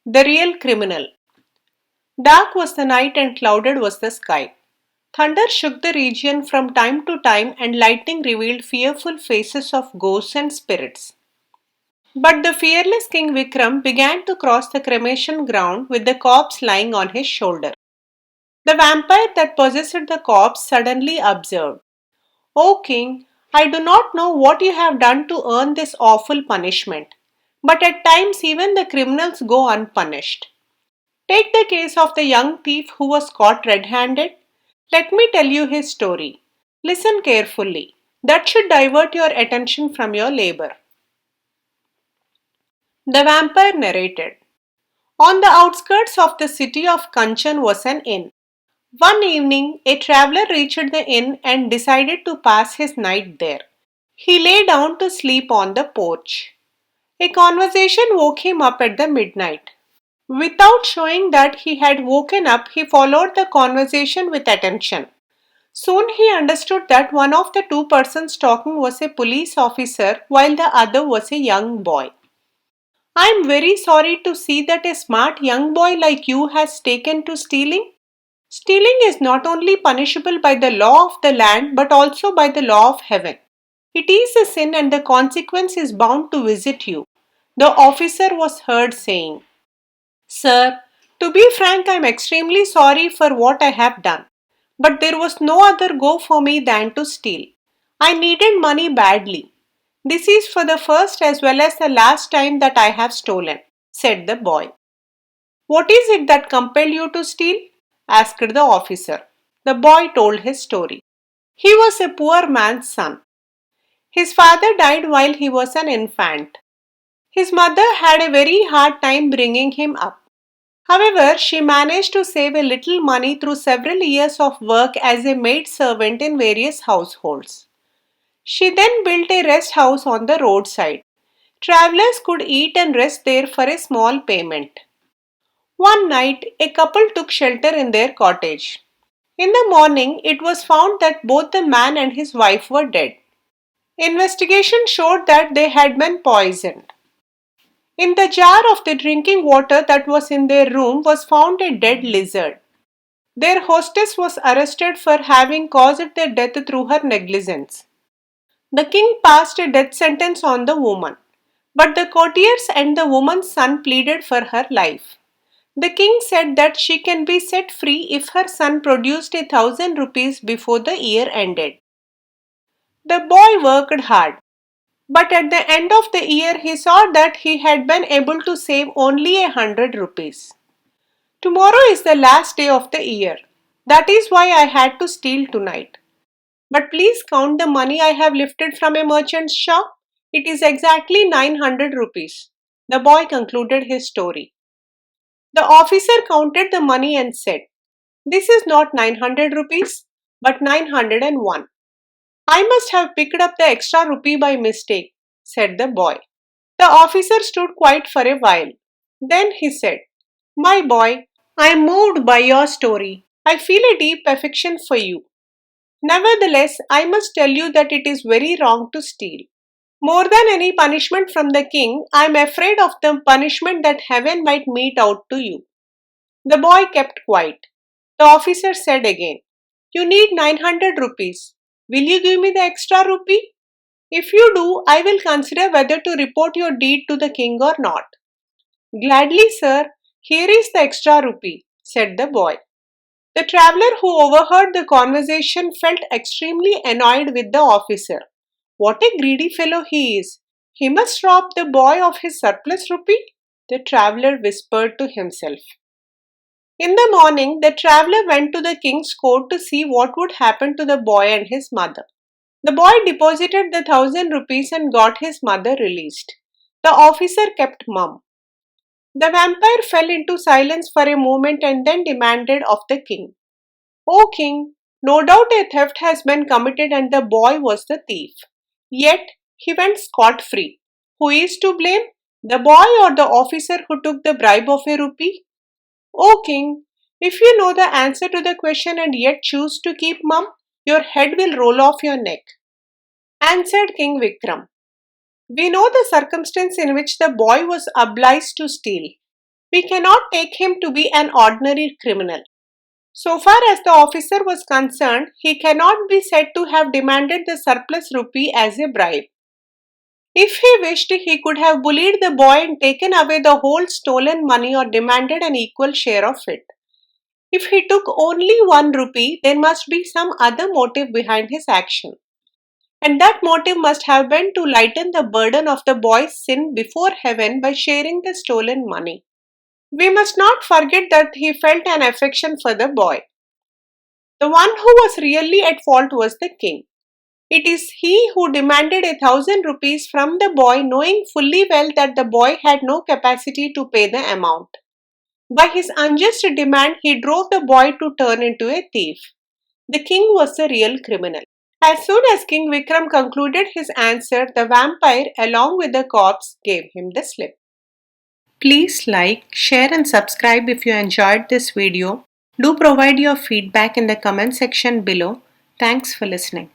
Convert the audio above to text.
The real criminal. Dark was the night and clouded was the sky. Thunder shook the region from time to time and lightning revealed fearful faces of ghosts and spirits. But the fearless King Vikram began to cross the cremation ground with the corpse lying on his shoulder. The vampire that possessed the corpse suddenly observed, "O king, I do not know what you have done to earn this awful punishment, but at times even the criminals go unpunished. Take the case of the young thief who was caught red handed. Let me tell you his story. Listen carefully. That should divert your attention from your labor." The vampire narrated. On the outskirts of the city of Kanchan was an inn. One evening, a traveler reached the inn and decided to pass his night there. He lay down to sleep on the porch. A conversation woke him up at the midnight. Without showing that he had woken up, he followed the conversation with attention. Soon he understood that one of the two persons talking was a police officer while the other was a young boy. "I am very sorry to see that a smart young boy like you has taken to stealing. Stealing is not only punishable by the law of the land but also by the law of heaven. It is a sin and the consequence is bound to visit you," the officer was heard saying. "Sir, to be frank, I am extremely sorry for what I have done. But there was no other go for me than to steal. I needed money badly. This is for the first as well as the last time that I have stolen," said the boy. "What is it that compelled you to steal?" asked the officer. The boy told his story. He was a poor man's son. His father died while he was an infant. His mother had a very hard time bringing him up. However, she managed to save a little money through several years of work as a maid servant in various households. She then built a rest house on the roadside. Travelers could eat and rest there for a small payment. One night, a couple took shelter in their cottage. In the morning, it was found that both the man and his wife were dead. Investigation showed that they had been poisoned. In the jar of the drinking water that was in their room was found a dead lizard. Their hostess was arrested for having caused their death through her negligence. The king passed a death sentence on the woman, but the courtiers and the woman's son pleaded for her life. The king said that she can be set free if her son produced 1,000 rupees before the year ended. The boy worked hard, but at the end of the year he saw that he had been able to save only 100 rupees. "Tomorrow is the last day of the year. That is why I had to steal tonight. But please count the money I have lifted from a merchant's shop. It is exactly 900 rupees." The boy concluded his story. The officer counted the money and said, "This is not 900 rupees, but 901. I must have picked up the extra rupee by mistake," said the boy. The officer stood quiet for a while. Then he said, "My boy, I am moved by your story. I feel a deep affection for you. Nevertheless, I must tell you that it is very wrong to steal. More than any punishment from the king, I am afraid of the punishment that heaven might mete out to you." The boy kept quiet. The officer said again, "You need 900 rupees. Will you give me the extra rupee? If you do, I will consider whether to report your deed to the king or not." "Gladly, sir. Here is the extra rupee," said the boy. The traveler who overheard the conversation felt extremely annoyed with the officer. "What a greedy fellow he is! He must rob the boy of his surplus rupee," the traveler whispered to himself. In the morning, the traveler went to the king's court to see what would happen to the boy and his mother. The boy deposited the 1,000 rupees and got his mother released. The officer kept mum. The vampire fell into silence for a moment and then demanded of the king, "O king, no doubt a theft has been committed and the boy was the thief. Yet he went scot-free. Who is to blame? The boy or the officer who took the bribe of a rupee? O king, if you know the answer to the question and yet choose to keep mum, your head will roll off your neck," answered King Vikram. "We know the circumstance in which the boy was obliged to steal. We cannot take him to be an ordinary criminal. So far as the officer was concerned, he cannot be said to have demanded the surplus rupee as a bribe. If he wished, he could have bullied the boy and taken away the whole stolen money or demanded an equal share of it. If he took only 1 rupee, there must be some other motive behind his action. And that motive must have been to lighten the burden of the boy's sin before heaven by sharing the stolen money. We must not forget that he felt an affection for the boy. The one who was really at fault was the king. It is he who demanded 1,000 rupees from the boy, knowing fully well that the boy had no capacity to pay the amount. By his unjust demand, he drove the boy to turn into a thief. The king was the real criminal. As soon as King Vikram concluded his answer, the vampire, along with the corpse, gave him the slip. Please like, share and subscribe if you enjoyed this video. Do provide your feedback in the comment section below. Thanks for listening.